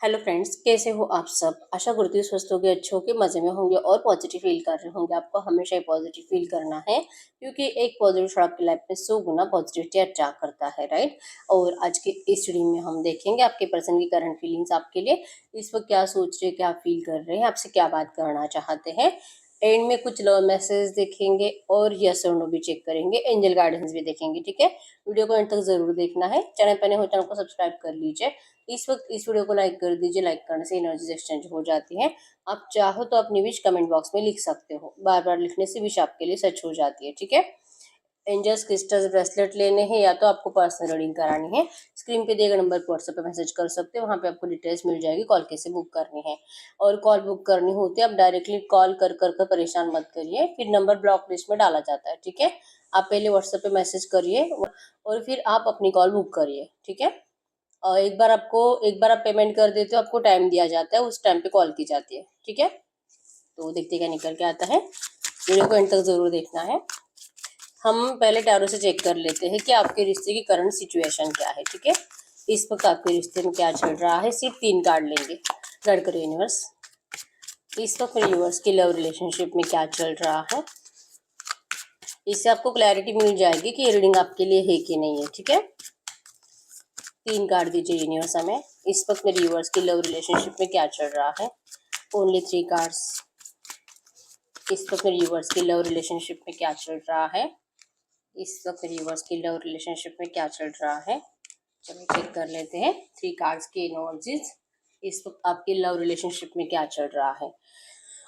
Hello friends, कैसे हो आप सब। आशा करती हूँ स्वस्थ होंगे, अच्छे होंगे, मज़े में होंगे और पॉजिटिव फील कर रहे होंगे। आपको हमेशा ही पॉजिटिव फील करना है क्योंकि एक पॉजिटिव थॉट आपकी लाइफ में 100 गुना पॉजिटिविटी अट्रैक्ट करता है, राइट। और आज के इस रीडिंग में हम देखेंगे आपके पर्सन की करंट फीलिंग्स आपके लिए इस वक्त क्या सोच रहे हैं, क्या फील कर रहे हैं, आपसे क्या बात करना चाहते हैं। एंड में कुछ लव मैसेज देखेंगे और यस और नो भी चेक करेंगे, एंजल गाइडेंस भी देखेंगे। ठीक है, वीडियो को एंड तक जरूर देखना है। चैनल पर नए हो चैनल को सब्सक्राइब कर लीजिए। इस वक्त इस वीडियो को लाइक कर दीजिए। लाइक करने से एनर्जीज एक्सचेंज हो जाती है। आप चाहो तो अपनी विश कमेंट बॉक्स में लिख सकते हो। बार बार लिखने से विश आपके लिए सच हो जाती है। ठीक है, एंजल्स क्रिस्टल्स ब्रेसलेट लेने हैं या तो आपको पर्सनल रीडिंग करानी है, स्क्रीन पे दिए गए नंबर पर व्हाट्सएप पे मैसेज कर सकते हो। वहाँ पे आपको डिटेल्स मिल जाएगी। कॉल कैसे बुक करनी है, और कॉल बुक करनी होती है आप डायरेक्टली कॉल कर कर परेशान मत करिए, फिर नंबर ब्लॉक लिस्ट में डाला जाता है। ठीक है, आप पहले व्हाट्सएप पे मैसेज करिए और फिर आप अपनी कॉल बुक करिए। ठीक है, और एक बार आप पेमेंट कर देते हो, आपको टाइम दिया जाता है, उस टाइम पे कॉल की जाती है। ठीक है, तो देखते क्या निकल के आता है। वीडियो को एंड तक जरूर देखना है। हम पहले टैरो से चेक कर लेते हैं कि आपके रिश्ते की करंट सिचुएशन क्या है। ठीक है, इस वक्त आपके रिश्ते में क्या चल रहा है। सिर्फ 3 कार्ड लेंगे। गाइड करो यूनिवर्स, इस वक्त यूनिवर्स की लव रिलेशनशिप में क्या चल रहा है। इससे आपको क्लैरिटी मिल जाएगी कि ये रीडिंग आपके लिए है कि नहीं है। ठीक है, 3 कार्ड दीजिए यूनिवर्स हमें। इस वक्त मेरी यूनिवर्स की लव रिलेशनशिप में क्या चल रहा है। Only 3 cards. इस वक्त मेरी यूनिवर्स की लव रिलेशनशिप में क्या चल रहा है। इस वक्त मेरी यूनिवर्स की लव रिलेशनशिप में क्या चल रहा है। चलो चेक कर लेते हैं 3 कार्ड्स की एनर्जीज। इस वक्त आपकी लव रिलेशनशिप में क्या चल रहा है।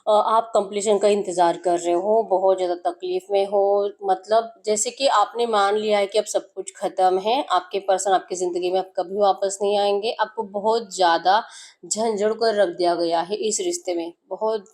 आप कंप्लीशन का इंतज़ार कर रहे हो, बहुत ज़्यादा तकलीफ में हो, मतलब जैसे कि आपने मान लिया है कि अब सब कुछ ख़त्म है। आपके पर्सन आपकी ज़िंदगी में अब कभी वापस नहीं आएंगे। आपको बहुत ज़्यादा झंझोड़ कर रख दिया गया है इस रिश्ते में। बहुत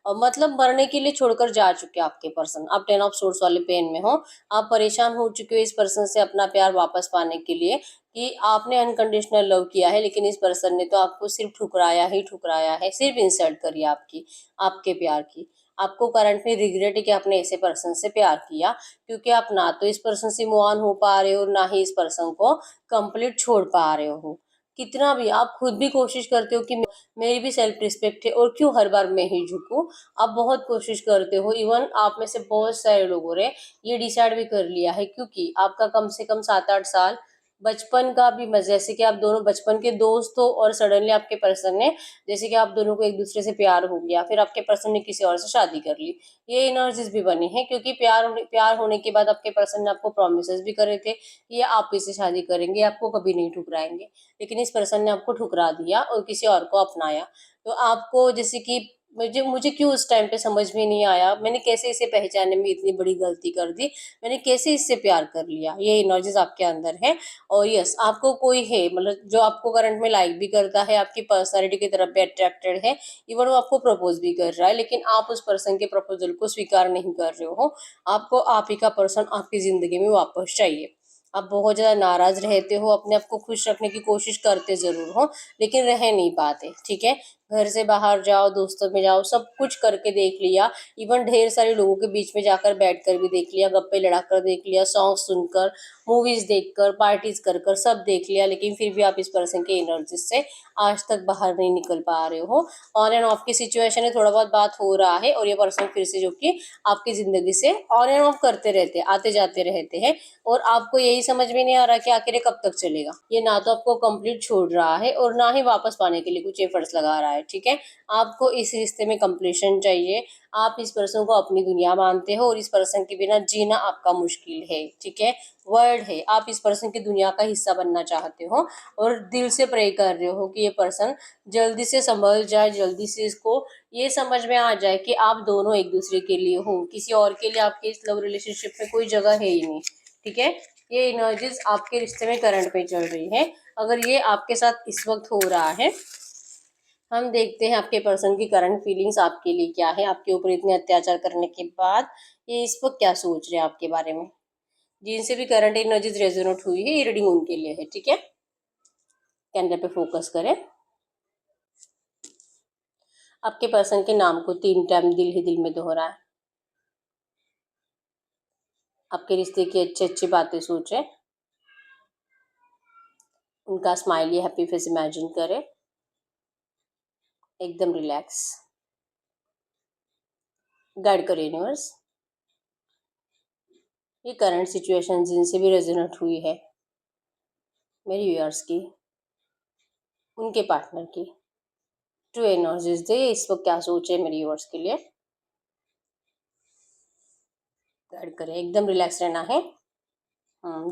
मतलब मरने के लिए छोड़कर जा चुके हैं आपके पर्सन। आप 10 ऑफ सोर्स वाले पेन में हो। आप परेशान हो चुके हो इस पर्सन से अपना प्यार वापस पाने के लिए कि आपने अनकंडीशनल लव किया है, लेकिन इस पर्सन ने तो आपको सिर्फ ठुकराया ही ठुकराया है, सिर्फ इंसल्ट करी आपकी, आपके प्यार की। आपको करंट में रिग्रेट है कि आपने ऐसे पर्सन से प्यार किया, क्योंकि आप ना तो इस पर्सन से मूव ऑन हो पा रहे हो, ना ही इस पर्सन को कंप्लीट छोड़ पा रहे हो। कितना भी आप खुद भी कोशिश करते हो कि मेरी भी सेल्फ रिस्पेक्ट है और क्यों हर बार मैं ही झुकूं। आप बहुत कोशिश करते हो। इवन आप में से बहुत सारे लोगों ने ये डिसाइड भी कर लिया है, क्योंकि आपका कम से कम 7-8 साल बचपन का भी जैसे कि आप दोनों बचपन के दोस्त हो, और सडनली आपके पर्सन ने, जैसे कि आप दोनों को एक दूसरे से प्यार हो गया, फिर आपके पर्सन ने किसी और से शादी कर ली। ये एनर्जीज भी बनी है, क्योंकि प्यार होने के बाद आपके पर्सन ने आपको प्रॉमिसेस भी करे थे, ये आप इससे शादी करेंगे, आपको कभी नहीं ठुकराएंगे। लेकिन इस पर्सन ने आपको ठुकरा दिया और किसी और को अपनाया। तो आपको जैसे कि मुझे मुझे क्यों उस टाइम पे समझ में नहीं आया, मैंने कैसे इसे पहचानने में इतनी बड़ी गलती कर दी, मैंने कैसे इससे प्यार कर लिया। ये एनर्जीज आपके अंदर है। और यस, आपको कोई है मतलब जो आपको करंट में लाइक भी करता है, आपकी पर्सनालिटी की तरफ भी अट्रैक्टेड है। इवन वो आपको प्रपोज भी कर रहा है, लेकिन आप उस पर्सन के प्रपोजल को स्वीकार नहीं कर रहे हो। आपको आप ही का पर्सन आपकी जिंदगी में वापस चाहिए। आप बहुत ज़्यादा नाराज रहते हो, अपने आप को खुश रखने की कोशिश करते ज़रूर हो, लेकिन रह नहीं पाते। ठीक है, घर से बाहर जाओ, दोस्तों में जाओ, सब कुछ करके देख लिया। इवन ढेर सारे लोगों के बीच में जाकर बैठकर भी देख लिया, गप्पे लड़ाकर देख लिया, सॉन्ग सुनकर, मूवीज देखकर, पार्टीज कर कर सब देख लिया, लेकिन फिर भी आप इस पर्सन के एनर्जी से आज तक बाहर नहीं निकल पा रहे हो। ऑन एंड ऑफ की सिचुएशन है, थोड़ा बहुत बात हो रहा है, और ये पर्सन फिर से जो कि आपकी जिंदगी से ऑन एंड ऑफ करते रहते हैं, आते जाते रहते हैं। और आपको यही समझ में नहीं आ रहा कि आखिर ये कब तक चलेगा। ये ना तो आपको कंप्लीट छोड़ रहा है और ना ही वापस पाने के लिए कुछ एफर्ट्स लगा रहा है। ठीक है, आपको इस रिश्ते में कंप्लीशन चाहिए। आप इस पर्सन को अपनी दुनिया मानते हो और इस पर्सन के बिना जीना आपका मुश्किल है। ठीक है, वर्ड है, आप इस पर्सन की दुनिया का हिस्सा बनना चाहते हो और दिल से प्रे कर रहे हो कि ये पर्सन जल्दी से संभल जाए, जल्दी से इसको ये समझ में आ जाए कि आप दोनों एक दूसरे के लिए हो, किसी और के लिए आपके इस लव रिलेशनशिप में कोई जगह है ही नहीं। ठीक है, ये एनर्जीज आपके रिश्ते में करंट पे चल रही है। अगर ये आपके साथ इस वक्त हो रहा है, हम देखते हैं आपके पर्सन की करंट फीलिंग्स आपके लिए क्या है। आपके ऊपर इतने अत्याचार करने के बाद ये इस वक्त क्या सोच रहे हैं आपके बारे में। जिनसे भी करंट एनर्जीज रेजोनेट हुई है, ये रीडिंग उनके लिए है। ठीक है, कैंडल पे फोकस करें। आपके पर्सन के नाम को 3 टाइम दिल ही दिल में दोहराएं। आपके रिश्ते की अच्छी अच्छी बातें सोचें। उनका स्माइली हैप्पी फेस इमेजिन करें। एकदम रिलैक्स। गाइड करो यूनिवर्स, ये करंट सिचुएशन जिनसे भी रेजोनेट हुई है मेरी व्यूअर्स की, उनके पार्टनर की, ट्रू एनर्जीज दे। इस वक्त क्या सोचे मेरी व्यूअर्स के लिए, गाइड करें। एकदम रिलैक्स रहना है।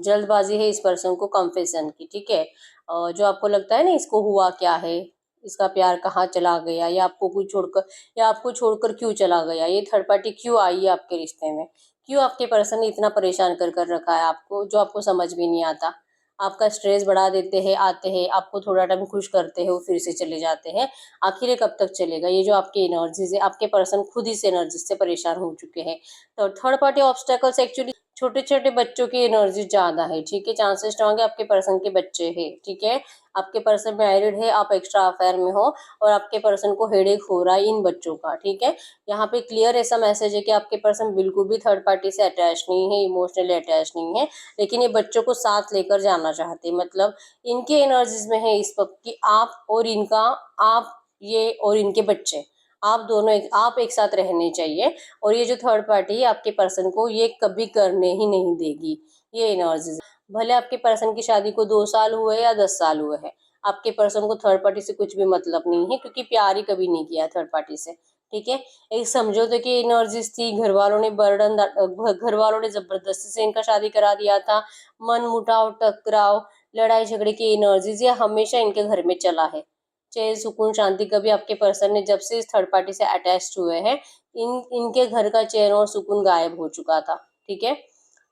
जल्दबाजी है इस पर्सन को कन्फेशन की, ठीक है। जो आपको लगता है ना इसको हुआ क्या है, इसका प्यार कहाँ चला गया, या आपको कोई छोड़कर, या आपको छोड़कर क्यों चला गया, ये थर्ड पार्टी क्यों आई है आपके रिश्ते में, क्यों आपके पर्सन ने इतना परेशान कर कर रखा है आपको, जो आपको समझ भी नहीं आता। आपका स्ट्रेस बढ़ा देते हैं, आते हैं आपको थोड़ा टाइम खुश करते हैं, वो फिर से चले जाते हैं। आखिर ये कब तक चलेगा, ये जो आपकी एनर्जीज है, आपके पर्सन खुद ही से एनर्जीज से परेशान हो चुके हैं। तो थर्ड पार्टी ऑब्स्टेकल्स एक्चुअली छोटे छोटे बच्चों की एनर्जी ज्यादा है, ठीक है। चांसेस स्ट्रॉन्ग है आपके पर्सन के बच्चे हैं, ठीक है। आपके पर्सन मैरिड है, आप एक्स्ट्रा अफेयर में हो, और आपके पर्सन को हेडेक हो रहा है इन बच्चों का, ठीक है। यहाँ पे क्लियर ऐसा मैसेज है कि आपके पर्सन बिल्कुल भी थर्ड पार्टी से अटैच नहीं है, इमोशनली अटैच नहीं है, लेकिन ये बच्चों को साथ लेकर जाना चाहते हैं। मतलब इनके एनर्जीज में है इस वक्त कि आप और इनका, आप ये और इनके बच्चे, आप दोनों आप एक साथ रहने चाहिए। और ये जो थर्ड पार्टी है आपके पर्सन को ये कभी करने ही नहीं देगी, ये एनर्जीज। भले आपके पर्सन की शादी को 2 साल हुए या 10 साल हुए हैं, आपके पर्सन को थर्ड पार्टी से कुछ भी मतलब नहीं है, क्योंकि प्यार ही कभी नहीं किया थर्ड पार्टी से, ठीक है। एक समझौते की एनर्जीज थी, घर वालों ने बर्डन, घर वालों ने जबरदस्ती से इनका शादी करा दिया था। मन मुटाव, टकराव, लड़ाई झगड़े की एनर्जीज ये हमेशा इनके घर में चला है। चैन सुकून शांति कभी आपके पर्सन ने जब से इस थर्ड पार्टी से अटैच्ड हुए हैं, इनके घर का चैन और सुकून गायब हो चुका था, ठीक है।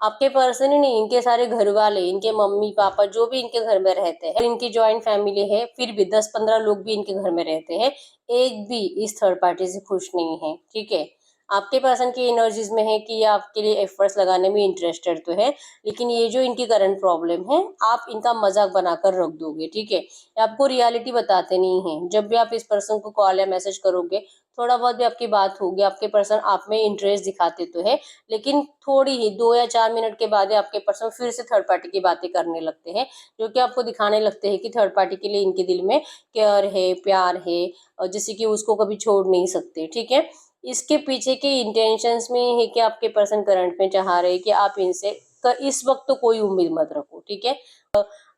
आपके पर्सन ही नहीं, इनके सारे घर वाले, इनके मम्मी पापा जो भी इनके घर में रहते हैं, इनकी जॉइंट फैमिली है, फिर भी 10-15 लोग भी इनके घर में रहते हैं, एक भी इस थर्ड पार्टी से खुश नहीं है, ठीक है। आपके पर्सन की एनर्जीज में है कि ये आपके लिए एफर्ट्स लगाने में इंटरेस्टेड तो है, लेकिन ये जो इनकी करंट प्रॉब्लम है, आप इनका मजाक बनाकर रख दोगे, ठीक है। ये आपको रियलिटी बताते नहीं है। जब भी आप इस पर्सन को कॉल या मैसेज करोगे, थोड़ा बहुत भी आपकी बात होगी, आपके पर्सन आप में इंटरेस्ट दिखाते तो है, लेकिन थोड़ी ही 2 या 4 मिनट के बाद ही आपके पर्सन फिर से थर्ड पार्टी की बातें करने लगते हैं, जो कि आपको दिखाने लगते हैं कि थर्ड पार्टी के लिए इनके दिल में केयर है, प्यार है, और जैसे कि उसको कभी छोड़ नहीं सकते, ठीक है। इसके पीछे के इंटेंशंस में है कि आपके पर्सन करंट में चाह रहे हैं कि आप इनसे इस वक्त तो कोई उम्मीद मत रखो, ठीक है।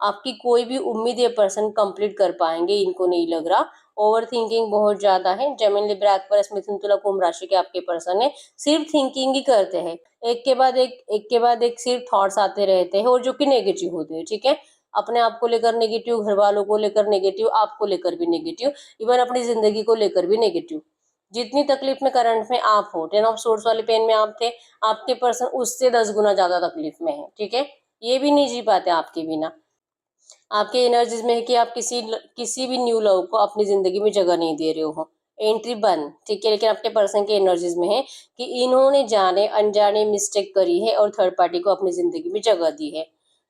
आपकी कोई भी उम्मीद ये पर्सन कंप्लीट कर पाएंगे, इनको नहीं लग रहा। ओवर थिंकिंग बहुत ज्यादा है। जेमिनी, लिब्रा, एक्वेरियस, मिथुन, तुला, कुंभ राशि के आपके पर्सन है, सिर्फ थिंकिंग ही करते हैं, एक के बाद एक सिर्फ थॉट्स आते रहते हैं, और जो कि नेगेटिव होते हैं, ठीक है। अपने आप को लेकर नेगेटिव, घर वालों को लेकर नेगेटिव, आपको लेकर भी नेगेटिव, इवन अपनी जिंदगी को लेकर भी नेगेटिव। जितनी तकलीफ में करंट में आप हो, 10 ऑफ सोर्स वाले पेन में आप थे, आपके पर्सन उससे 10 गुना ज्यादा तकलीफ में है, ठीक है। ये भी नहीं जी पाते आपके बिना। आपके एनर्जीज में है कि आप किसी भी न्यू लव को अपनी जिंदगी में जगह नहीं दे रहे हो, एंट्री बंद, ठीक है। लेकिन आपके पर्सन के एनर्जीज में है कि इन्होंने जाने अनजाने मिस्टेक करी है और थर्ड पार्टी को अपनी जिंदगी में जगह दी है।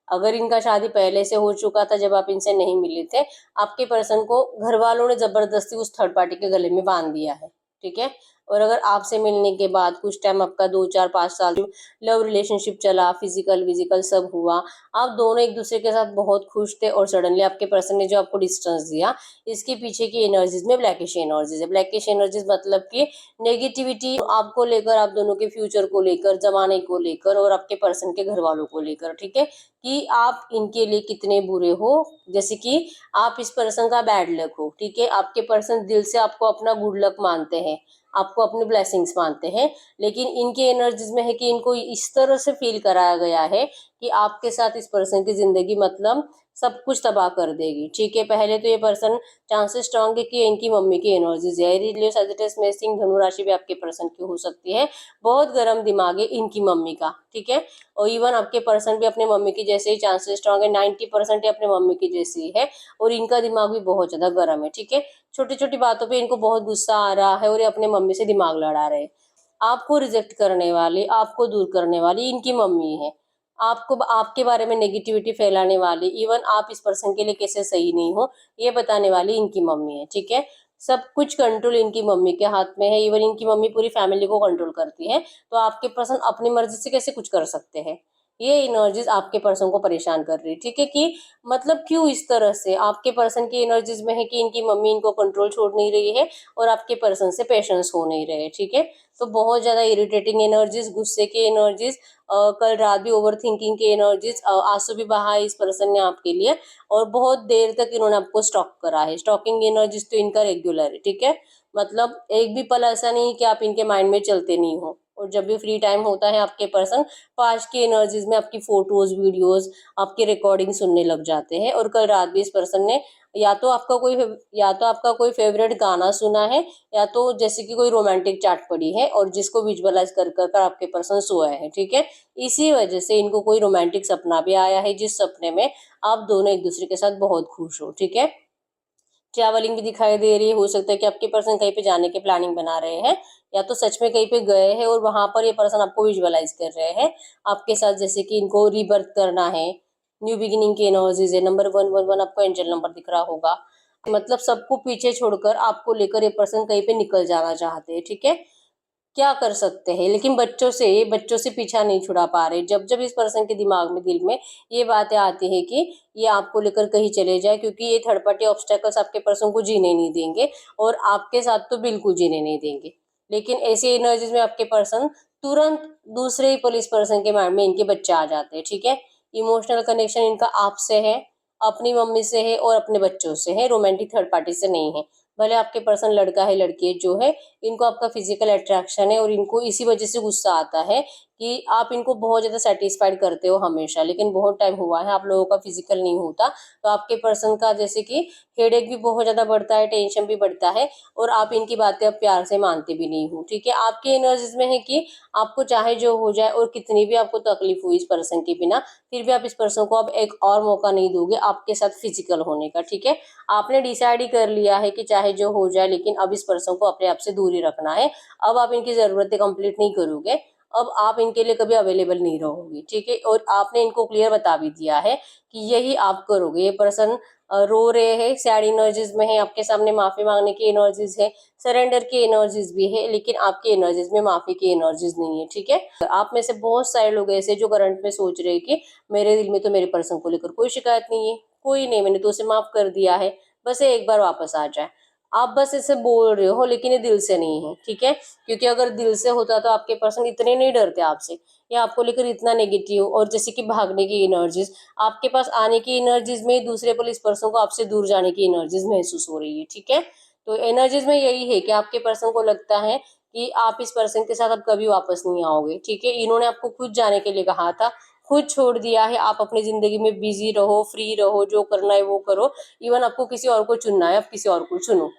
अगर इनका शादी पहले से हो चुका था, जब आप इनसे नहीं मिले थे, आपके पर्सन को घर वालों ने जबरदस्ती उस थर्ड पार्टी के गले में बांध दिया है, ठीक है। और अगर आपसे मिलने के बाद कुछ टाइम, आपका 2 4 5 साल लव रिलेशनशिप चला, फिजिकल विजिकल सब हुआ, आप दोनों एक दूसरे के साथ बहुत खुश थे, और सडनली आपके पर्सन ने जो आपको डिस्टेंस दिया, इसके पीछे की एनर्जीज में ब्लैकिश एनर्जीज है। ब्लैकिश एनर्जीज मतलब कि नेगेटिविटी आपको लेकर, आप दोनों के फ्यूचर को लेकर, जमाने को लेकर, और आपके पर्सन के घर वालों को लेकर, ठीक है, कि आप इनके लिए कितने बुरे हो, जैसे कि आप इस पर्सन का बैड लक हो, ठीक है। आपके पर्सन दिल से आपको अपना गुड लक मानते हैं, आपको अपनी ब्लेसिंग्स मानते हैं, लेकिन इनके एनर्जीज में है कि इनको इस तरह से फील कराया गया है कि आपके साथ इस पर्सन की जिंदगी मतलब सब कुछ तबाह कर देगी, ठीक है। पहले तो ये पर्सन, चांसेस स्ट्रॉन्ग है कि इनकी मम्मी की एनर्जीज है। लियो, सजिटेरियस, मेष, धनु राशि भी आपके पर्सन की हो सकती है। बहुत गर्म दिमाग है इनकी मम्मी का, ठीक है। और इवन आपके पर्सन भी अपने मम्मी की जैसे ही, चांसेस स्ट्रॉन्ग है 90% अपने मम्मी की जैसी ही है, और इनका दिमाग भी बहुत ज्यादा गर्म है, ठीक है। छोटी छोटी बातों पे इनको बहुत गुस्सा आ रहा है, और ये अपने मम्मी से दिमाग लड़ा रहे हैं। आपको रिजेक्ट करने वाली, आपको दूर करने वाली इनकी मम्मी है। आपको आपके बारे में नेगेटिविटी फैलाने वाली, इवन आप इस पर्सन के लिए कैसे सही नहीं हो, ये बताने वाली इनकी मम्मी है, ठीक है। सब कुछ कंट्रोल इनकी मम्मी के हाथ में है। इवन इनकी मम्मी पूरी फैमिली को कंट्रोल करती है, तो आपके पर्सन अपनी मर्जी से कैसे कुछ कर सकते हैं। ये एनर्जीज आपके पर्सन को परेशान कर रही है, ठीक है, कि मतलब क्यों इस तरह से आपके पर्सन की एनर्जीज में है कि इनकी मम्मी इनको कंट्रोल छोड़ नहीं रही है और आपके पर्सन से पेशेंस हो नहीं रहे, ठीक है। तो बहुत ज्यादा इरिटेटिंग एनर्जीज, गुस्से की एनर्जीज, कल रात भी ओवर थिंकिंग की एनर्जीज, आंसू भी बहा है इस पर्सन ने आपके लिए, और बहुत देर तक इन्होंने आपको स्टॉक करा है। स्टॉकिंग एनर्जीज तो इनका रेगुलर है, ठीक है। मतलब एक भी पल ऐसा नहीं कि आप इनके माइंड में चलते नहीं हो, और जब भी फ्री टाइम होता है आपके पर्सन पास्ट की एनर्जीज में आपकी फोटोज, वीडियोस, आपकी रिकॉर्डिंग सुनने लग जाते हैं। और कल रात भी इस पर्सन ने या तो आपका कोई फेवरेट गाना सुना है, या तो जैसे कि कोई रोमांटिक चैट पड़ी है और जिसको विजुअलाइज कर कर कर आपके पर्सन सोया है, ठीक है। इसी वजह से इनको कोई रोमांटिक सपना भी आया है, जिस सपने में आप दोनों एक दूसरे के साथ बहुत खुश हो, ठीक है। ट्रैवलिंग भी दिखाई दे रही है, हो सकता है कि आपके पर्सन कहीं पे जाने की प्लानिंग बना रहे हैं, या तो सच में कहीं पे गए हैं और वहां पर ये पर्सन आपको विजुअलाइज कर रहे हैं आपके साथ, जैसे कि इनको रीबर्थ करना है, न्यू बिगिनिंग की एनर्जीज है। नंबर 111 आपको एंजल नंबर दिख रहा होगा। मतलब सबको पीछे छोड़कर आपको लेकर ये पर्सन कहीं पे निकल जाना चाहते हैं, ठीक है। क्या कर सकते हैं, लेकिन बच्चों से पीछा नहीं छुड़ा पा रहे। जब जब इस पर्सन के दिमाग में, दिल में ये बातें आती है कि ये आपको लेकर कहीं चले जाए, क्योंकि ये थर्ड पार्टी ऑब्स्टेकल्स आपके पर्सन को जीने नहीं देंगे, और आपके साथ तो बिल्कुल जीने नहीं देंगे। लेकिन ऐसी एनर्जीज में आपके पर्सन तुरंत दूसरे ही पुलिस पर्सन के माइंड में इनके बच्चे आ जाते हैं, ठीक है। इमोशनल कनेक्शन इनका आपसे है, अपनी मम्मी से है और अपने बच्चों से है, रोमांटिक थर्ड पार्टी से नहीं है। भले आपके पर्सन लड़का है लड़की है जो है, इनको आपका फिजिकल अट्रैक्शन है, और इनको इसी वजह से गुस्सा आता है कि आप इनको बहुत ज्यादा सेटिस्फाइड करते हो हमेशा, लेकिन बहुत टाइम हुआ है आप लोगों का फिजिकल नहीं होता। तो आपके पर्सन का जैसे कि हेडेक भी बहुत ज्यादा बढ़ता है, टेंशन भी बढ़ता है, और आप इनकी बातें अब प्यार से मानते भी नहीं हो, ठीक है। आपके एनर्जीज में है कि आपको चाहे जो हो जाए और कितनी भी आपको तकलीफ हुई इस पर्सन के बिना, फिर भी आप इस पर्सन को अब एक और मौका नहीं दोगे आपके साथ फिजिकल होने का, ठीक है। आपने डिसाइड ही कर लिया है कि चाहे जो हो जाए, लेकिन अब इस पर्सन को अपने आप से दूर ही रखना है। अब आप इनकी जरूरतें कंप्लीट नहीं करोगे, अब आप इनके लिए कभी अवेलेबल नहीं रहोगे, ठीक है। और आपने इनको क्लियर बता भी दिया है कि यही आप करोगे। ये पर्सन रो रहे हैं, सैड एनर्जीज में है, आपके सामने माफी मांगने की एनर्जीज है, सरेंडर की एनर्जीज भी है, लेकिन आपकी एनर्जीज में माफी की एनर्जीज नहीं है, ठीक है। आप में से बहुत सारे लोग ऐसे जो करंट में सोच रहे हैं कि मेरे दिल में तो मेरे पर्सन को लेकर कोई शिकायत नहीं है, कोई नहीं, मैंने तो उसे माफ कर दिया है, बस ये एक बार वापस आ जाए। आप बस इसे बोल रहे हो, लेकिन ये दिल से नहीं है, ठीक है। क्योंकि अगर दिल से होता तो आपके पर्सन इतने नहीं डरते आपसे, या आपको लेकर इतना नेगेटिव और जैसे कि भागने की एनर्जीज, आपके पास आने की एनर्जीज में दूसरे पुलिस पर्सन को आपसे दूर जाने की एनर्जीज महसूस हो रही है, ठीक है। तो एनर्जीज में यही है कि आपके पर्सन को लगता है कि आप इस पर्सन के साथ अब कभी वापस नहीं आओगे, ठीक है। इन्होंने आपको खुद जाने के लिए कहा था, खुद छोड़ दिया है। आप अपनी जिंदगी में बिजी रहो, फ्री रहो, जो करना है वो करो। इवन आपको किसी और को चुनना है, आप किसी और को चुनो,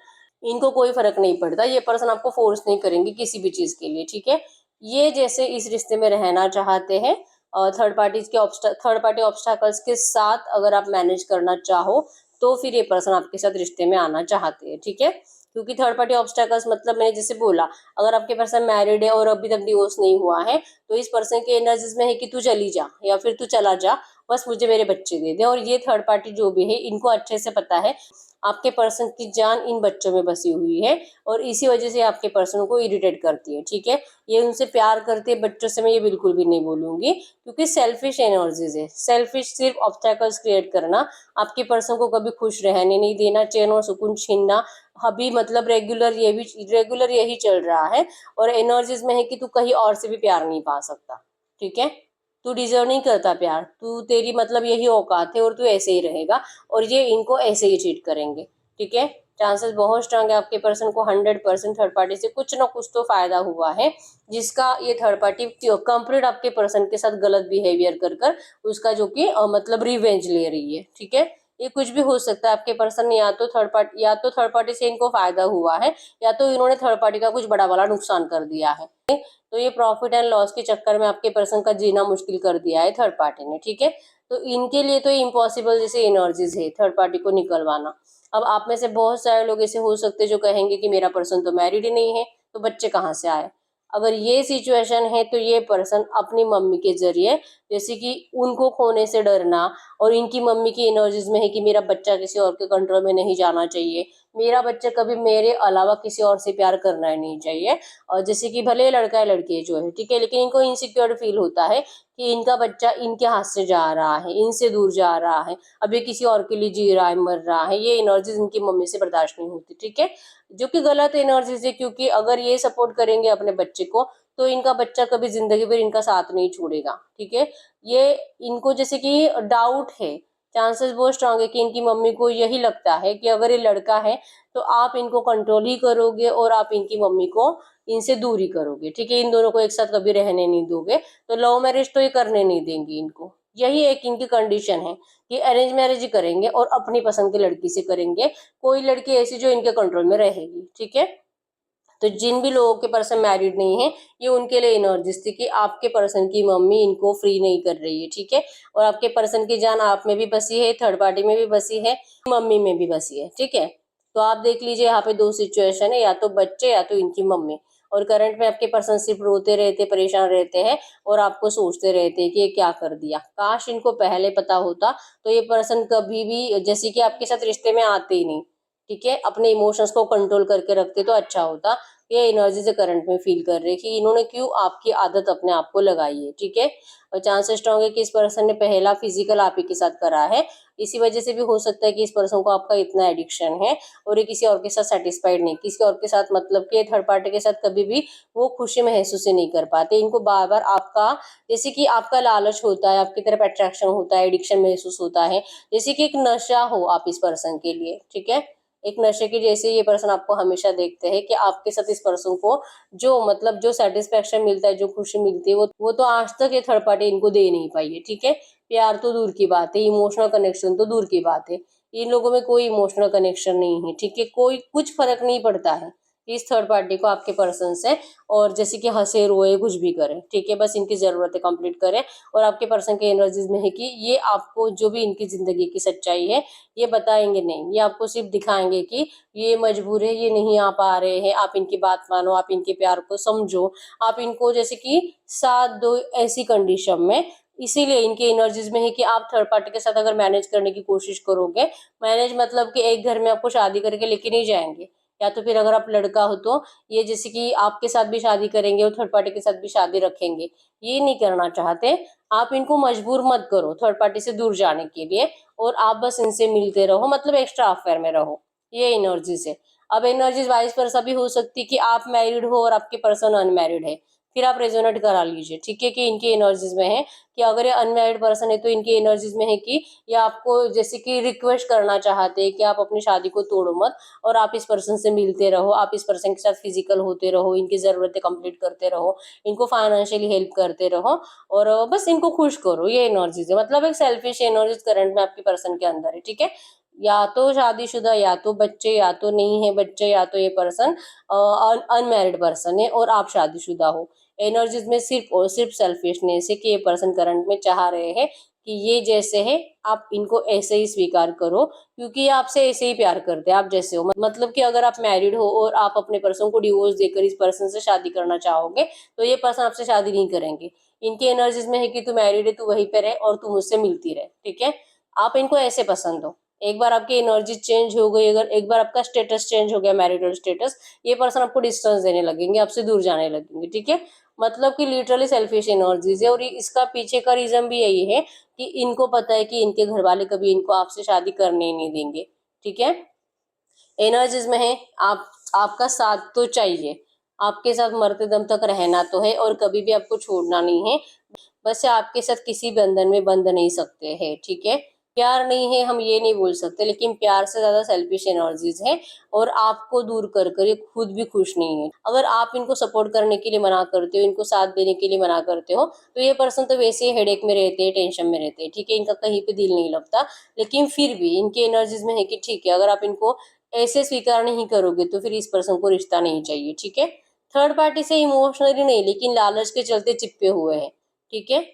इनको कोई फर्क नहीं पड़ता। ये पर्सन आपको फोर्स नहीं करेंगे किसी भी चीज के लिए, ठीक है। ये जैसे इस रिश्ते में रहना चाहते हैं, थर्ड पार्टी ऑब्स्टैकल्स के साथ अगर आप मैनेज करना चाहो, तो फिर ये पर्सन आपके साथ रिश्ते में आना चाहते हैं, ठीक है। क्योंकि थर्ड पार्टी ऑब्स्टैकल्स मतलब मैंने जैसे बोला, अगर आपके पर्सन मैरिड है और अभी तक डिवोर्स नहीं हुआ है, तो इस पर्सन के एनर्जीज में है कि तू चली जा या फिर तू चला जा, बस मुझे मेरे बच्चे दे दे। और ये थर्ड पार्टी जो भी है, इनको अच्छे से पता है आपके पर्सन की जान इन बच्चों में बसी हुई है, और इसी वजह से आपके पर्सन को इरिटेट करती है, ठीक है। ये उनसे प्यार करते हैं, बच्चों से मैं ये बिल्कुल भी नहीं बोलूंगी, क्योंकि सेल्फिश एनर्जीज है। सेल्फिश सिर्फ ऑब्स्टैकल्स क्रिएट करना, आपके पर्सन को कभी खुश रहने नहीं देना, चैन और सुकून छीनना। अभी मतलब रेगुलर यही चल रहा है, और एनर्जीज में है कि तू कहीं और से भी प्यार नहीं पा सकता, ठीक है। तू डिजर्व नहीं करता प्यार, तू, तेरी मतलब यही औकात है, और तू ऐसे ही रहेगा, और ये इनको ऐसे ही चीट करेंगे, ठीक है। चांसेस बहुत स्ट्रांग है आपके पर्सन को 100% थर्ड पार्टी से कुछ ना कुछ तो फायदा हुआ है, जिसका ये थर्ड पार्टी कंप्लीट आपके पर्सन के साथ गलत बिहेवियर कर कर उसका जो कि मतलब रिवेंज ले रही है, ठीक है। ये कुछ भी हो सकता है। आपके पर्सन ने या तो थर्ड पार्टी से इनको फायदा हुआ है, या तो इन्होंने थर्ड पार्टी का कुछ बड़ा वाला नुकसान कर दिया है। तो ये प्रॉफिट एंड लॉस के चक्कर में आपके पर्सन का जीना मुश्किल कर दिया है थर्ड पार्टी ने, ठीक है। तो इनके लिए तो इम्पॉसिबल जैसे एनर्जीज है थर्ड पार्टी को निकलवाना। अब आप में से बहुत सारे लोग ऐसे हो सकते हैं जो कहेंगे कि मेरा पर्सन तो मैरिड ही नहीं है, तो बच्चे कहाँ से आए। अगर ये सिचुएशन है तो ये पर्सन अपनी मम्मी के जरिए जैसे कि उनको खोने से डरना, और इनकी मम्मी की एनर्जीज में है कि मेरा बच्चा किसी और के कंट्रोल में नहीं जाना चाहिए, मेरा बच्चा कभी मेरे अलावा किसी और से प्यार करना ही नहीं चाहिए। और जैसे कि भले लड़का है लड़की है जो है, ठीक है, लेकिन इनको इनसिक्योर फील होता है कि इनका बच्चा इनके हाथ से जा रहा है, इनसे दूर जा रहा है, अब ये किसी और के लिए जी रहा है, मर रहा है। ये एनर्जीज इनकी मम्मी से बर्दाश्त नहीं होती, ठीक है, जो कि गलत एनर्जीज है, क्योंकि अगर ये सपोर्ट करेंगे अपने बच्चे को तो इनका बच्चा कभी जिंदगी भर इनका साथ नहीं छोड़ेगा, ठीक है। ये इनको जैसे कि डाउट है, चांसेस बहुत स्ट्रांग है कि इनकी मम्मी को यही लगता है कि अगर ये लड़का है तो आप इनको कंट्रोल ही करोगे और आप इनकी मम्मी को इनसे दूर ही करोगे, ठीक है, इन दोनों को एक साथ कभी रहने नहीं दोगे, तो लव मैरिज तो ये करने नहीं देंगी इनको। यही एक इनकी कंडीशन है कि अरेंज मैरिज ही करेंगे और अपनी पसंद की लड़की से करेंगे, कोई लड़की ऐसी जो इनके कंट्रोल में रहेगी, ठीक है। तो जिन भी लोगों के पर्सन मैरिड नहीं है, ये उनके लिए एनर्जीज थी कि आपके पर्सन की मम्मी इनको फ्री नहीं कर रही है, ठीक है, और आपके पर्सन की जान आप में भी बसी है, थर्ड पार्टी में भी बसी है, मम्मी में भी बसी है, ठीक है। तो आप देख लीजिए यहाँ पे दो सिचुएशन है, या तो बच्चे या तो इनकी मम्मी। और करंट में आपके पर्सन सिर्फ रोते रहते, परेशान रहते हैं और आपको सोचते रहते हैं कि ये क्या कर दिया। काश इनको पहले पता होता तो ये पर्सन कभी भी जैसे कि आपके साथ रिश्ते में आते ही नहीं, ठीक है, अपने इमोशंस को कंट्रोल करके रखते तो अच्छा होता। ये एनर्जी से करंट में फील कर रहे हैं कि इन्होंने क्यों आपकी आदत अपने आप को लगाई है, ठीक है। और चांसेस स्ट्रॉन्ग है कि इस पर्सन ने पहला फिजिकल आप ही के साथ करा है, इसी वजह से भी हो सकता है कि इस पर्सन को आपका इतना एडिक्शन है और ये किसी और के साथ सेटिस्फाइड नहीं, किसी और के साथ मतलब कि थर्ड पार्टी के साथ कभी भी वो खुशी महसूस ही नहीं कर पाते। इनको बार बार आपका जैसे कि आपका लालच होता है, आपकी तरफ अट्रैक्शन होता है, एडिक्शन महसूस होता है, जैसे कि एक नशा हो आप इस पर्सन के लिए, ठीक है, एक नशे के जैसे ये पर्सन आपको हमेशा देखते हैं कि आपके साथ इस पर्सन को जो मतलब जो सेटिस्फेक्शन मिलता है, जो खुशी मिलती है, वो तो आज तक ये थर्ड पार्टी इनको दे नहीं पाई है, ठीक है। प्यार तो दूर की बात है, इमोशनल कनेक्शन तो दूर की बात है, इन लोगों में कोई इमोशनल कनेक्शन नहीं है, ठीक है, कोई कुछ फर्क नहीं पड़ता है इस थर्ड पार्टी को आपके पर्सन से। और जैसे कि हंसे रोए कुछ भी करें, ठीक है, बस इनकी जरूरतें कंप्लीट करें। और आपके पर्सन के एनर्जीज में है कि ये आपको जो भी इनकी जिंदगी की सच्चाई है ये बताएंगे नहीं, ये आपको सिर्फ दिखाएंगे कि ये मजबूर है, ये नहीं आ पा रहे हैं, आप इनकी बात मानो, आप इनके प्यार को समझो, आप इनको जैसे कि साथ दो ऐसी कंडीशन में। इसीलिए इनके एनर्जीज में है कि आप थर्ड पार्टी के साथ अगर मैनेज करने की कोशिश करोगे, मैनेज मतलब कि एक घर में आपको शादी करके लेके नहीं जाएंगे, या तो फिर अगर आप लड़का हो तो ये जैसे कि आपके साथ भी शादी करेंगे और थर्ड पार्टी के साथ भी शादी रखेंगे, ये नहीं करना चाहते। आप इनको मजबूर मत करो थर्ड पार्टी से दूर जाने के लिए, और आप बस इनसे मिलते रहो, मतलब एक्स्ट्रा अफेयर में रहो, ये एनर्जीज है। अब एनर्जीज वाइस वर्सा भी हो सकती है कि आप मैरिड हो और आपके पर्सन अनमैरिड है, फिर आप रेजोनेट करा लीजिए, ठीक है, कि इनकी एनर्जीज में है कि अगर ये अनमैरिड पर्सन है तो इनकी एनर्जीज में है कि ये आपको जैसे कि रिक्वेस्ट करना चाहते हैं कि आप अपनी शादी को तोड़ो मत, और आप इस पर्सन से मिलते रहो, आप इस पर्सन के साथ फिजिकल होते रहो, इनकी जरूरतें कंप्लीट करते रहो, इनको फाइनेंशियली हेल्प करते रहो, और बस इनको खुश करो, ये एनर्जीज है। मतलब एक सेल्फिश एनर्जीज करंट में आपके पर्सन के अंदर है, ठीक है। या तो शादीशुदा, या तो बच्चे, या तो नहीं है बच्चे, या तो ये पर्सन अनमैरिड पर्सन है और आप शादीशुदा हो। एनर्जीज में सिर्फ और सिर्फ सेल्फिशनेस है कि ये पर्सन करंट में चाह रहे हैं कि ये जैसे है आप इनको ऐसे ही स्वीकार करो, क्योंकि ये आपसे ऐसे ही प्यार करते हैं आप जैसे हो। मतलब कि अगर आप मैरिड हो और आप अपने पर्सन को डिवोर्स देकर इस पर्सन से शादी करना चाहोगे तो ये पर्सन आपसे शादी नहीं करेंगे। इनकी एनर्जीज में है कि तू मैरिड है, तू वहीं पे रहे और तू मुझसे मिलती रहे, ठीक है। आप इनको ऐसे पसंद हो। एक बार आपकी एनर्जी चेंज हो गई, अगर एक बार आपका स्टेटस चेंज हो गया, मैरिटल स्टेटस, ये पर्सन आपको डिस्टेंस देने लगेंगे, आपसे दूर जाने लगेंगे, ठीक है। मतलब कि लिटरली सेल्फिश एनर्जीज है, और इसका पीछे का रीजन भी यही है कि इनको पता है कि इनके घर वाले कभी इनको आपसे शादी करने ही नहीं देंगे, ठीक है। एनर्जीज में है आप, आपका साथ तो चाहिए, आपके साथ मरते दम तक रहना तो है और कभी भी आपको छोड़ना नहीं है, बस आपके साथ किसी बंधन में बंध नहीं सकते हैं, ठीक है। प्यार नहीं है हम ये नहीं बोल सकते, लेकिन प्यार से ज्यादा सेल्फिश एनर्जीज है, और आपको दूर कर कर ये खुद भी खुश नहीं है। अगर आप इनको सपोर्ट करने के लिए मना करते हो, इनको साथ देने के लिए मना करते हो, तो ये पर्सन तो वैसे ही हेडेक में रहते हैं, टेंशन में रहते हैं, ठीक है, इनका कहीं पे दिल नहीं लगता। लेकिन फिर भी इनकी एनर्जीज में है कि ठीक है, अगर आप इनको ऐसे स्वीकार नहीं करोगे तो फिर इस पर्सन को रिश्ता नहीं चाहिए, ठीक है। थर्ड पार्टी से इमोशनली नहीं, लेकिन लालच के चलते चिपके हुए हैं, ठीक है।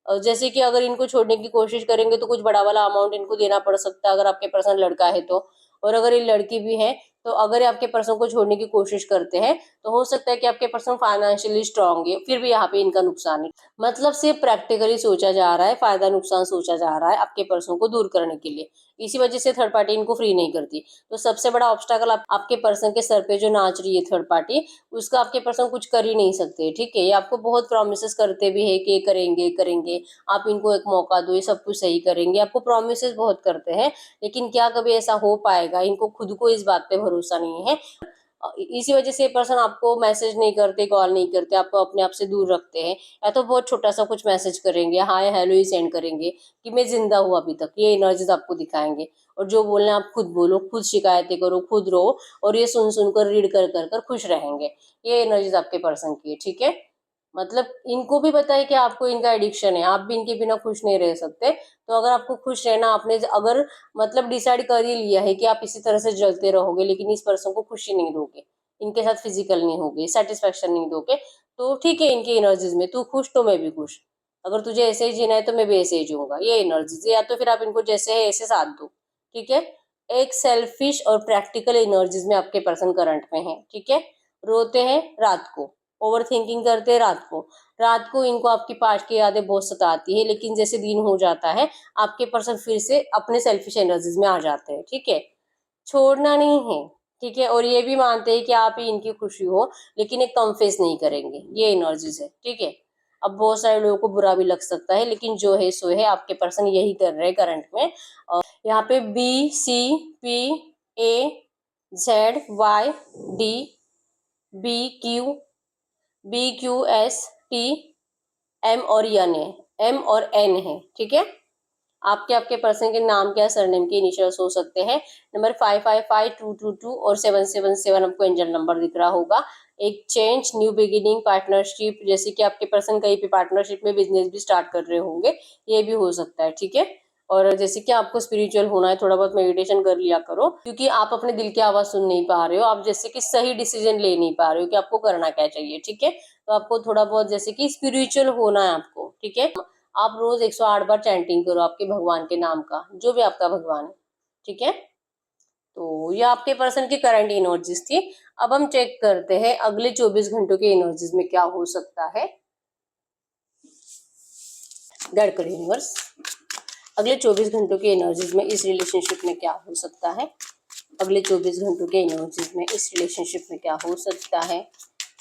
जैसे कि अगर इनको छोड़ने की कोशिश करेंगे तो कुछ बड़ा वाला अमाउंट इनको देना पड़ सकता है अगर आपके पर्सन लड़का है तो, और अगर ये लड़की भी है तो अगर ये आपके पर्सन को छोड़ने की कोशिश करते हैं तो हो सकता है कि आपके पर्सन फाइनेंशियली स्ट्रांग है, फिर भी यहाँ पे इनका नुकसान है। मतलब सिर्फ प्रैक्टिकली सोचा जा रहा है, फायदा नुकसान सोचा जा रहा है आपके पर्सन को दूर करने के लिए। इसी वजह से थर्ड पार्टी इनको फ्री नहीं करती। तो सबसे बड़ा ऑब्स्टेकल आपके पर्सन के सर पे जो नाच रही है थर्ड पार्टी, उसका आपके पर्सन कुछ कर ही नहीं सकते, ठीक है। ये आपको बहुत प्रॉमिसेस करते भी है कि ये करेंगे करेंगे, आप इनको एक मौका दो, ये सब कुछ सही करेंगे, आपको प्रॉमिसेस बहुत करते हैं, लेकिन क्या कभी ऐसा हो पाएगा, इनको खुद को इस बात पे भरोसा नहीं है। इसी वजह से पर्सन आपको मैसेज नहीं करते, कॉल नहीं करते, आपको अपने आप से दूर रखते हैं, या तो बहुत छोटा सा कुछ मैसेज करेंगे, हाय हेलो ही सेंड करेंगे कि मैं जिंदा हूँ अभी तक, ये एनर्जीज आपको दिखाएंगे। और जो बोलना है आप खुद बोलो, खुद शिकायतें करो, खुद रो, और ये सुन सुनकर रीड कर कर कर खुश रहेंगे। ये एनर्जीज आपके पर्सन की है, ठीक है। मतलब इनको भी पता है कि आपको इनका एडिक्शन है, आप भी इनके बिना खुश नहीं रह सकते। तो अगर आपको खुश रहना, आपने अगर मतलब डिसाइड कर ही लिया है कि आप इसी तरह से जलते रहोगे लेकिन इस पर्सन को खुशी नहीं दोगे, इनके साथ फिजिकल नहीं होगे, सेटिस्फेक्शन नहीं दोगे, तो ठीक है, इनकी एनर्जीज में तू खुश तो मैं भी खुश, अगर तुझे ऐसे ही जीना है तो मैं भी ऐसे ही जीऊंगा, ये एनर्जीज। या तो फिर आप इनको जैसे है ऐसे साथ दो, ठीक है। एक सेल्फिश और प्रैक्टिकल एनर्जीज में आपके पर्सन करंट में है, ठीक है। रोते हैं रात को, ओवर थिंकिंग करते हैं रात को इनको आपकी पास्ट की यादें बहुत सताती है, लेकिन जैसे दिन हो जाता है आपके पर्सन फिर से अपने सेल्फिश एनर्जीज में आ जाते हैं, ठीक है। छोड़ना नहीं है, ठीक है। और ये भी मानते हैं कि आप ही इनकी खुशी हो, लेकिन एक कन्फेस नहीं करेंगे, ये एनर्जीज है, ठीक है। अब बहुत सारे लोगों को बुरा भी लग सकता है, लेकिन जो है सो है, आपके पर्सन यही कर रहे हैं करंट में। यहाँ पे BCPAZYD BQSTM और एन है, M और N है, ठीक है। आपके आपके पर्सन के नाम क्या सरनेम के इनिशियल्स हो सकते हैं। नंबर 555222 और 777 आपको एंजल नंबर दिख रहा होगा। एक चेंज, न्यू बिगिनिंग, पार्टनरशिप, जैसे कि आपके पर्सन कहीं पे पार्टनरशिप में बिजनेस भी स्टार्ट कर रहे होंगे, ये भी हो सकता है, ठीक है। और जैसे कि आपको स्पिरिचुअल होना है, थोड़ा बहुत मेडिटेशन कर लिया करो, क्योंकि आप अपने दिल की आवाज सुन नहीं पा रहे हो, आप जैसे कि सही डिसीजन ले नहीं पा रहे हो कि आपको करना क्या चाहिए, ठीक है। तो आपको थोड़ा बहुत जैसे कि स्पिरिचुअल होना है आपको, ठीक है। आप रोज 108 बार चैंटिंग करो आपके भगवान के नाम का, जो भी आपका भगवान है, ठीक है। तो ये आपके पर्सन की करंट एनर्जीज थी। अब हम चेक करते हैं अगले 24 घंटों के एनर्जीज में क्या हो सकता है। गाइड करो यूनिवर्स, अगले 24 घंटों के एनर्जीज में इस रिलेशनशिप में क्या हो सकता है। अगले 24 घंटों के एनर्जीज में इस रिलेशनशिप में क्या हो सकता है।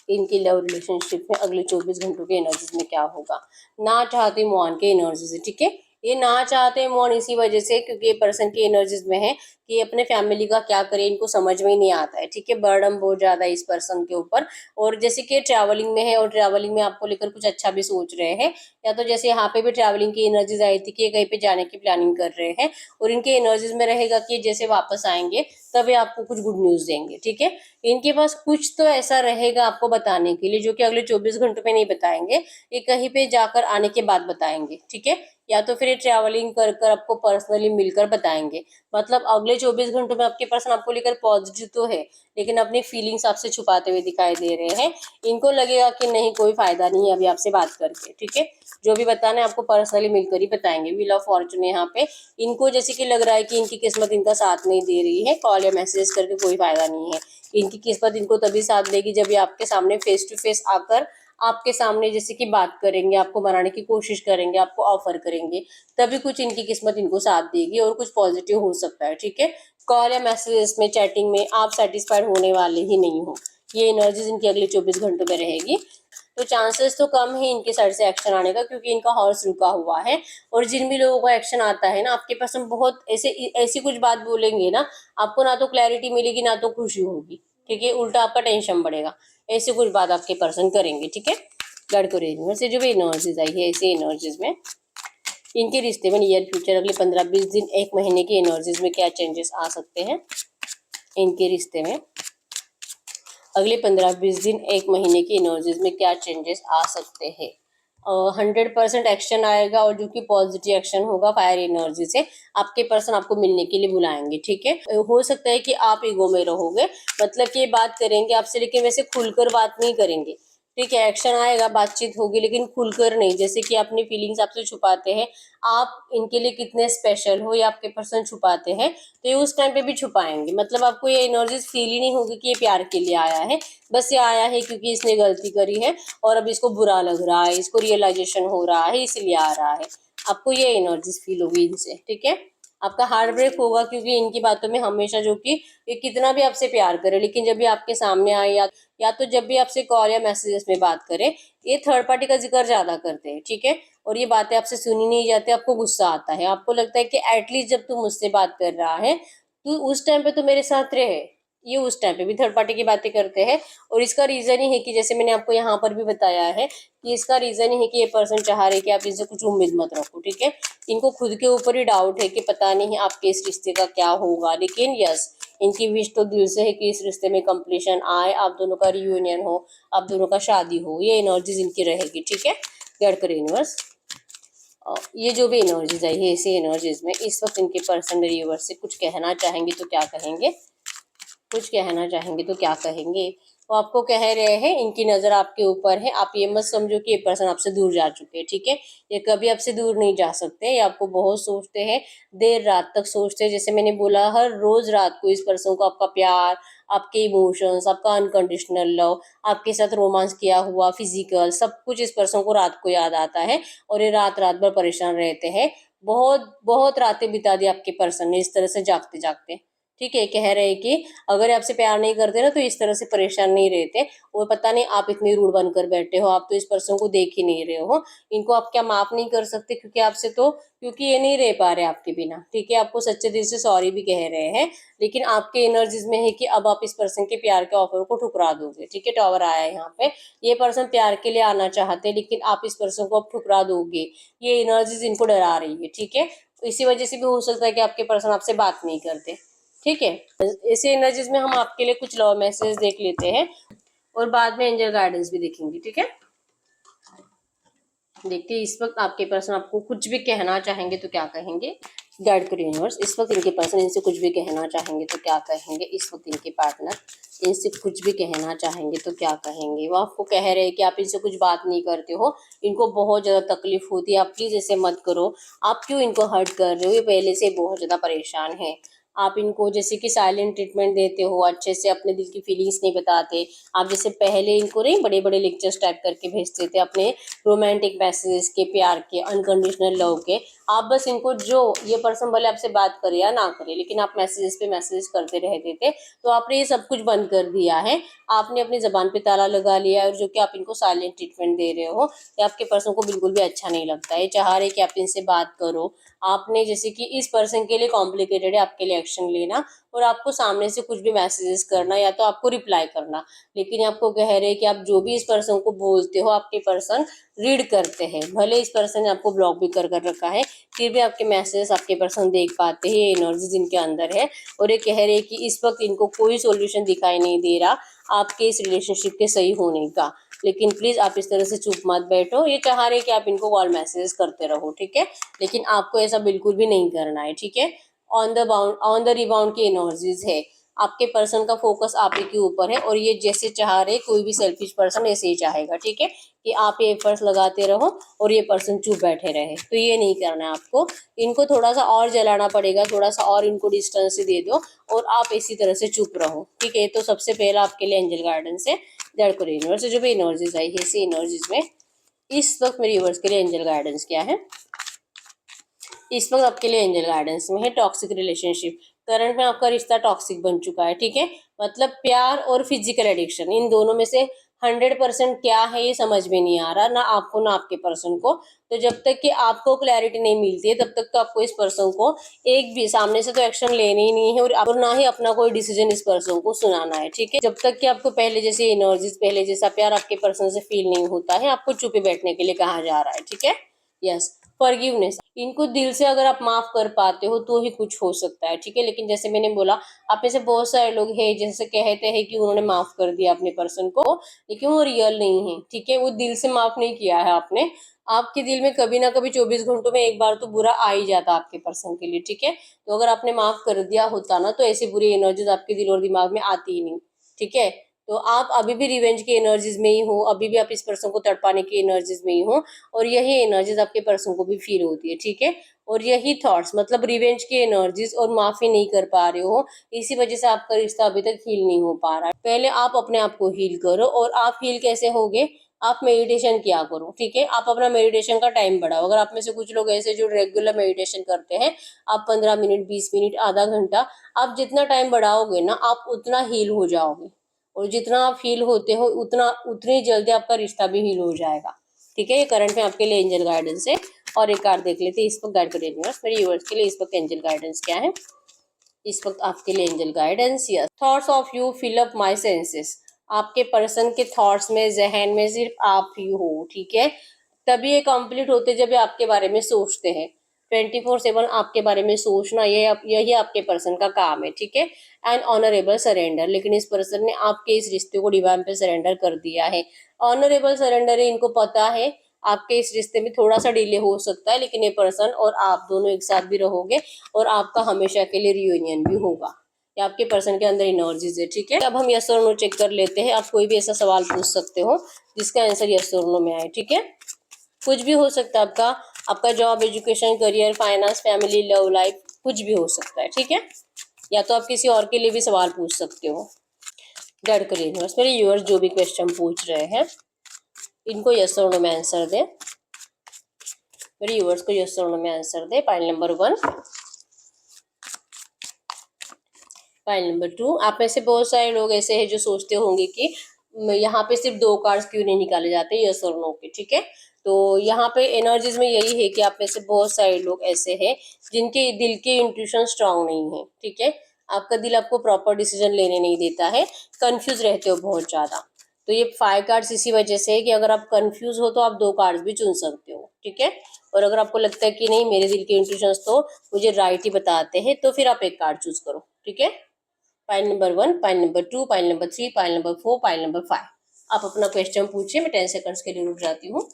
इनकी लव रिलेशनशिप में अगले 24 घंटों के एनर्जीज में क्या होगा। ना चाहते मौन के एनर्जीज है, ठीक है। ये ना चाहते मौन इसी वजह से क्योंकि ये पर्सन की एनर्जीज में है कि अपने फैमिली का क्या करे, इनको समझ में ही नहीं आता है, ठीक है। बर्डन बहुत ज्यादा है इस पर्सन के ऊपर। और जैसे कि ट्रैवलिंग में है और ट्रैवलिंग में आपको लेकर कुछ अच्छा भी सोच रहे हैं, या तो जैसे यहाँ पे भी ट्रैवलिंग की एनर्जीज आई थी कि कहीं पे जाने की प्लानिंग कर रहे हैं, और इनके एनर्जीज में रहेगा कि जैसे वापस आएंगे तभी आपको कुछ गुड न्यूज देंगे, ठीक है। इनके पास कुछ तो ऐसा रहेगा आपको बताने के लिए जो कि अगले 24 घंटों में नहीं बताएंगे, ये कहीं पे जाकर आने के बाद बताएंगे, ठीक है। या तो फिर ये ट्रैवलिंग कर कर आपको पर्सनली मिलकर बताएंगे। मतलब अगले 24 घंटों में आपके पर्सन आपको लेकर पॉजिटिव तो है, लेकिन अपनी फीलिंग्स आपसे छुपाते हुए दिखाई दे रहे हैं। इनको लगेगा कि नहीं, कोई फायदा नहीं है अभी आपसे बात करके, ठीक है। जो भी बताना है आपको पर्सनली मिलकर ही बताएंगे। व्हील ऑफ फॉर्चून यहाँ पे इनको जैसे कि लग रहा है कि इनकी किस्मत इनका साथ नहीं दे रही है, कॉल या मैसेज करके कोई फायदा नहीं है। इनकी किस्मत इनको तभी साथ देगी जब ये आपके सामने फेस टू फेस आकर आपके सामने जैसे कि बात करेंगे, आपको मनाने की कोशिश करेंगे, आपको ऑफर करेंगे, तभी कुछ इनकी किस्मत इनको साथ देगी और कुछ पॉजिटिव हो सकता है, ठीक है। कॉल या मैसेजेस में, चैटिंग में आप सेटिस्फाइड होने वाले ही नहीं हो। ये एनर्जीज इनकी अगले 24 घंटों में रहेगी। तो चांसेस तो कम है इनके साइड से एक्शन आने का, क्योंकि इनका हॉर्स रुका हुआ है। और जिन भी लोगों का एक्शन आता है ना, आपके पास में बहुत ऐसे ऐसी कुछ बात बोलेंगे ना, आपको ना तो क्लैरिटी मिलेगी ना तो खुशी होगी, ठीक है। उल्टा आपका टेंशन बढ़ेगा। ऐसे कुछ बात आपके पर्सन करेंगे, ठीक है। गाइड करो यूनिवर्स से जो भी एनर्जीज आई है ऐसे एनर्जीज में इनके रिश्ते में नियर फ्यूचर अगले 15-20 दिन 1 महीने की एनर्जीज में क्या चेंजेस आ सकते हैं। इनके रिश्ते में अगले 15-20 दिन 1 महीने की एनर्जीज में क्या चेंजेस आ सकते हैं। 100% एक्शन आएगा, और जो कि पॉजिटिव एक्शन होगा फायर एनर्जी से। आपके पर्सन आपको मिलने के लिए बुलाएंगे, ठीक है। हो सकता है कि आप ईगो में रहोगे, मतलब कि ये बात करेंगे आपसे लेकिन वैसे खुलकर बात नहीं करेंगे, ठीक है, एक्शन आएगा, बातचीत होगी, लेकिन खुलकर नहीं। जैसे कि अपनी फीलिंग्स आपसे छुपाते हैं, आप इनके लिए कितने स्पेशल हो, ये आपके पर्सन छुपाते हैं, तो ये उस टाइम पे भी छुपाएंगे। मतलब आपको ये एनर्जीज फील ही नहीं होगी कि ये प्यार के लिए आया है, बस ये आया है क्योंकि इसने गलती करी है और अब इसको बुरा लग रहा है, इसको रियलाइजेशन हो रहा है, इसलिए आ रहा है। आपको ये एनर्जीज फील होगी इनसे, ठीक है। आपका हार्ट ब्रेक होगा क्योंकि इनकी बातों में हमेशा, जो कि ये कितना भी आपसे प्यार करे, लेकिन जब भी आपके सामने आए या तो जब भी आपसे कॉल या मैसेजेस में बात करें, ये थर्ड पार्टी का जिक्र ज्यादा करते हैं, ठीक है। और ये बातें आपसे सुनी नहीं जाती, आपको गुस्सा आता है, आपको लगता है कि एटलीस्ट जब तू मुझसे बात कर रहा है, तू उस टाइम पे तो मेरे साथ रहे। ये उस टाइम पे भी थर्ड पार्टी की बातें करते हैं। और इसका रीजन ही है कि जैसे मैंने आपको यहाँ पर भी बताया है कि इसका रीजन ही है कि ये पर्सन चाह रहे कि आप इनसे कुछ उम्मीद मत रखो, ठीक है। इनको खुद के ऊपर ही डाउट है कि पता नहीं आपके इस रिश्ते का क्या होगा, लेकिन यस, इनकी विश तो दिल से है कि इस रिश्ते में कंप्लीशन आए, आप दोनों का रियूनियन हो, आप दोनों का शादी हो। ये एनर्जीज इनकी रहेगी, ठीक है। गैड कर यूनिवर्स, ये जो भी एनर्जीज आई है, इसी एनर्जीज में इस वक्त इनके पर्सन यूनिवर्स से कुछ कहना चाहेंगे तो क्या कहेंगे, कुछ कहना चाहेंगे तो क्या कहेंगे। वो आपको कह रहे हैं, इनकी नज़र आपके ऊपर है। आप ये मत समझो कि ये पर्सन आपसे दूर जा चुके हैं, ठीक है। ये कभी आपसे दूर नहीं जा सकते, ये आपको बहुत सोचते हैं, देर रात तक सोचते हैं। जैसे मैंने बोला, हर रोज रात को इस पर्सन को आपका प्यार, आपके इमोशंस, आपका अनकंडीशनल लव, आपके साथ रोमांस किया हुआ फिजिकल सब कुछ इस पर्सन को रात को याद आता है। और ये रात रात भर परेशान रहते हैं। बहुत बहुत रातें बिता दी आपके पर्सन ने इस तरह से जागते जागते, ठीक है। कह रहे हैं कि अगर आपसे प्यार नहीं करते ना, तो इस तरह से परेशान नहीं रहते। और पता नहीं आप इतनी रूड बनकर बैठे हो, आप तो इस पर्सन को देख ही नहीं रहे हो। इनको आप क्या माफ नहीं कर सकते क्योंकि आपसे तो, क्योंकि ये नहीं रह पा रहे आपके बिना, ठीक है। आपको सच्चे दिल से सॉरी भी कह रहे हैं, लेकिन आपके एनर्जीज में है कि अब आप इस पर्सन के प्यार के ऑफर को ठुकरा दोगे, ठीक है। टॉवर आया है यहाँ पे। ये पर्सन प्यार के लिए आना चाहते हैं, लेकिन आप इस पर्सन को अब ठुकरा दोगे। ये एनर्जीज इनको डरा रही है, ठीक है। इसी वजह से भी हो सकता है कि आपके पर्सन आपसे बात नहीं करते, ठीक है। ऐसे एनर्जीज में हम आपके लिए कुछ लव मैसेज देख लेते हैं और बाद में एंजल गाइडेंस भी देखेंगे, ठीक है। देखते हैं इस वक्त आपके पर्सन आपको कुछ भी कहना चाहेंगे तो क्या कहेंगे। गाइड करिए यूनिवर्स, इस वक्त इनके पर्सन इनसे कुछ भी कहना चाहेंगे तो क्या कहेंगे। इस वक्त इनके पार्टनर इनसे कुछ भी कहना चाहेंगे तो क्या कहेंगे। वो आपको कह रहे हैं कि आप इनसे कुछ बात नहीं करते हो, इनको बहुत ज़्यादा तकलीफ होती है, आप प्लीज़ ऐसे मत करो, आप क्यों इनको हर्ट कर रहे हो, ये पहले से बहुत ज़्यादा परेशान है। आप इनको जैसे कि साइलेंट ट्रीटमेंट देते हो, अच्छे से अपने दिल की फीलिंग्स नहीं बताते। आप जैसे पहले इनको नहीं बड़े बड़े लेक्चर्स टाइप करके भेजते थे अपने रोमांटिक मैसेजेस के, प्यार के, अनकंडीशनल लव के। आप बस इनको, जो ये पर्सन भले आपसे बात करे या ना करे, लेकिन आप मैसेजेस पे मैसेज करते रहते थे, तो आपने ये सब कुछ बंद कर दिया है। आपने अपनी जबान पे ताला लगा लिया है, और जो कि आप इनको साइलेंट ट्रीटमेंट दे रहे हो, ये आपके पर्सन को बिल्कुल भी अच्छा नहीं लगता है। चाह रहे कि आप इनसे बात करो। आपने जैसे कि इस पर्सन के लिए कॉम्प्लिकेटेड है आपके लिए एक्शन लेना, और आपको सामने से कुछ भी मैसेजेस करना या तो आपको रिप्लाई करना। लेकिन आपको कह रहे हैं कि आप जो भी इस पर्सन को बोलते हो, आपके पर्सन रीड करते हैं। भले इस पर्सन ने आपको ब्लॉक भी कर रखा है, फिर भी आपके मैसेजेस आपके पर्सन देख पाते हैं। ये एनर्जीज इनके अंदर है, और ये कह रहे हैं कि इस वक्त इनको कोई सॉल्यूशन दिखाई नहीं दे रहा आपके इस रिलेशनशिप के सही होने का। लेकिन प्लीज आप इस तरह से चुप मत बैठो। ये चाह रहे हैं कि आप इनको कॉल मैसेजेस करते रहो, ठीक है। लेकिन आपको ऐसा बिल्कुल भी नहीं करना है, ठीक है। ऑन द रिबाउंड की एनर्जीज है। आपके पर्सन का फोकस आप ही के ऊपर है, और ये जैसे चाह रहे, कोई भी सेल्फिश पर्सन ऐसे ही चाहेगा, ठीक है, कि आप ये एफर्ट्स लगाते रहो और ये पर्सन चुप बैठे रहे। तो ये नहीं करना है आपको। इनको थोड़ा सा और जलाना पड़ेगा, थोड़ा सा और इनको डिस्टेंस दे दो, और आप इसी तरह से चुप रहो, ठीक है। तो सबसे पहला आपके लिए एंजल गार्डन से जड़कर यूनिवर्स से जो भी एनर्जीज आई है, इसी एनर्जीज में इस वक्त मेरे यूनिवर्स के लिए एंजल गार्डन्स क्या है। इस वक्त आपके लिए एंजल गार्डन्स में है टॉक्सिक रिलेशनशिप। करंट में आपका रिश्ता टॉक्सिक बन चुका है, ठीक है। मतलब प्यार और फिजिकल एडिक्शन, इन दोनों में से 100% क्या है ये समझ में नहीं आ रहा, ना आपको ना आपके पर्सन को। तो जब तक कि आपको क्लैरिटी नहीं मिलती है, तब तक तो आपको इस पर्सन को एक भी सामने से तो एक्शन लेने ही नहीं है, और ना ही अपना कोई डिसीजन इस पर्सन को सुनाना है, ठीक है। जब तक कि आपको पहले जैसे एनर्जीज, पहले जैसा प्यार आपके पर्सन से फील नहीं होता है, आपको चुपे बैठने के लिए कहा जा रहा है, ठीक है। यस, फॉरगिवनेस, इनको दिल से अगर आप माफ कर पाते हो तो ही कुछ हो सकता है, ठीक है। लेकिन जैसे मैंने बोला, आप में से बहुत सारे लोग हैं जैसे कहते हैं कि उन्होंने माफ कर दिया अपने पर्सन को, लेकिन वो रियल नहीं है, ठीक है। वो दिल से माफ नहीं किया है आपने। आपके दिल में कभी ना कभी 24 घंटों में एक बार तो बुरा आ ही जाता आपके पर्सन के लिए, ठीक है। तो अगर आपने माफ कर दिया होता ना, तो ऐसी बुरी एनर्जीज आपके दिल और दिमाग में आती ही नहीं, ठीक है। तो आप अभी भी रिवेंज की एनर्जीज में ही हो, अभी भी आप इस पर्सन को तड़पाने की एनर्जीज में ही हो, और यही एनर्जीज आपके पर्सन को भी फील होती है, ठीक है। और यही थॉट्स मतलब रिवेंज की एनर्जीज और माफी नहीं कर पा रहे हो, इसी वजह से आपका रिश्ता अभी तक हील नहीं हो पा रहा है। पहले आप अपने आप को हील करो, और आप हील कैसे होगे, आप मेडिटेशन किया करो, ठीक है। आप अपना मेडिटेशन का टाइम बढ़ाओ। अगर आप में से कुछ लोग ऐसे जो रेगुलर मेडिटेशन करते हैं, आप 15 मिनट, 20 मिनट, आधा घंटा, आप जितना टाइम बढ़ाओगे ना, आप उतना हील हो जाओगे। और जितना आप हील होते हो उतना उतनी जल्दी आपका रिश्ता भी हील हो जाएगा, ठीक है। ये करंट में आपके लिए एंजल गाइडेंस है। और एक कार्ड देख लेते हैं, इस वक्त गाइड करेंगे मेरे व्यूअर्स के लिए इस वक्त एंजल गाइडेंस क्या है। इस वक्त आपके लिए angel guidance, yes, thoughts of you fill up my senses. आपके पर्सन के थॉट्स में, जहन में सिर्फ आप ही हो, ठीक है। तभी ये कंप्लीट होते जब ये आपके बारे में सोचते हैं। 24/7 आपके बारे में सोचना, यही आपके पर्सन का काम है, ठीक है। एंड ऑनरेबल सरेंडर, लेकिन इस पर्सन ने आपके इस रिश्ते को डिवाइन पे सरेंडर कर दिया है। ऑनरेबल सरेंडर है, इनको पता है आपके इस रिश्ते में थोड़ा सा डिले हो सकता है, लेकिन ये पर्सन और आप दोनों एक साथ भी रहोगे, और आपका हमेशा के लिए रियूनियन भी होगा। ये आपके पर्सन के अंदर एनर्जीज है, ठीक है। अब हम यस और नो चेक कर लेते हैं। आप कोई भी ऐसा सवाल पूछ सकते हो जिसका आंसर यस और नो में आए, ठीक है। कुछ भी हो सकता है आपका, आपका job, education, career, finance, family, love life, कुछ भी हो सकता है, ठीक है। या तो आप किसी और के लिए भी सवाल पूछ सकते हो। गाइड करिए यूनिवर्स, मेरे व्यूअर्स जो भी क्वेश्चन पूछ रहे हैं इनको यस और नो में आंसर दे। मेरे व्यूअर्स को यस और नो में आंसर दे। Pile number 1, pile number 2। आप में से बहुत सारे लोग ऐसे हैं जो सोचते होंगे कि यहाँ पे सिर्फ 2 कार्ड्स क्यों नहीं निकाले जाते, यस और नो के, ठीक है। तो यहाँ पे एनर्जीज में यही है कि आप में से बहुत सारे लोग ऐसे हैं जिनके दिल के इंट्यूशन स्ट्रांग नहीं है, ठीक है। आपका दिल आपको प्रॉपर डिसीजन लेने नहीं देता है, कंफ्यूज रहते हो बहुत ज्यादा। तो ये 5 कार्ड्स इसी वजह से है कि अगर आप कंफ्यूज हो तो आप 2 कार्ड्स भी चुन सकते हो, ठीक है। और अगर आपको लगता है कि नहीं, मेरे दिल के इंट्यूशंस तो मुझे राइट ही बताते हैं, तो फिर आप एक कार्ड चूज करो, ठीक है। Pile number 1, pile number 2, pile number 3, pile number 4, pile number 5। आप अपना क्वेश्चन पूछिए, मैं 10 सेकंड्स के लिए रुक जाती हूँ।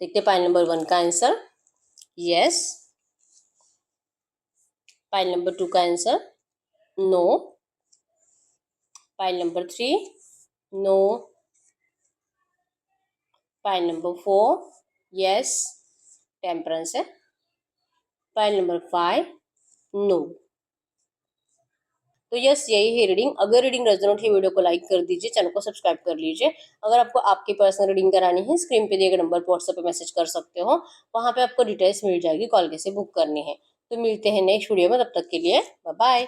देखते पाइल नंबर 1 का आंसर यस, पाइल नंबर 2 का answer no, pile number 3 no, pile number 4 yes, temperance है, पाइल नंबर 5 नो। तो यस, यही है रीडिंग। अगर रीडिंग रेजोनेट है, वीडियो को लाइक कर दीजिए, चैनल को सब्सक्राइब कर लीजिए। अगर आपको आपकी पर्सनल रीडिंग करानी है, स्क्रीन पे दिए गए नंबर पर व्हाट्सएप पे मैसेज कर सकते हो, वहां पे आपको डिटेल्स मिल जाएगी, कॉल कैसे बुक करनी है। तो मिलते हैं नेक्स्ट वीडियो में, तब तक के लिए बाय बाय।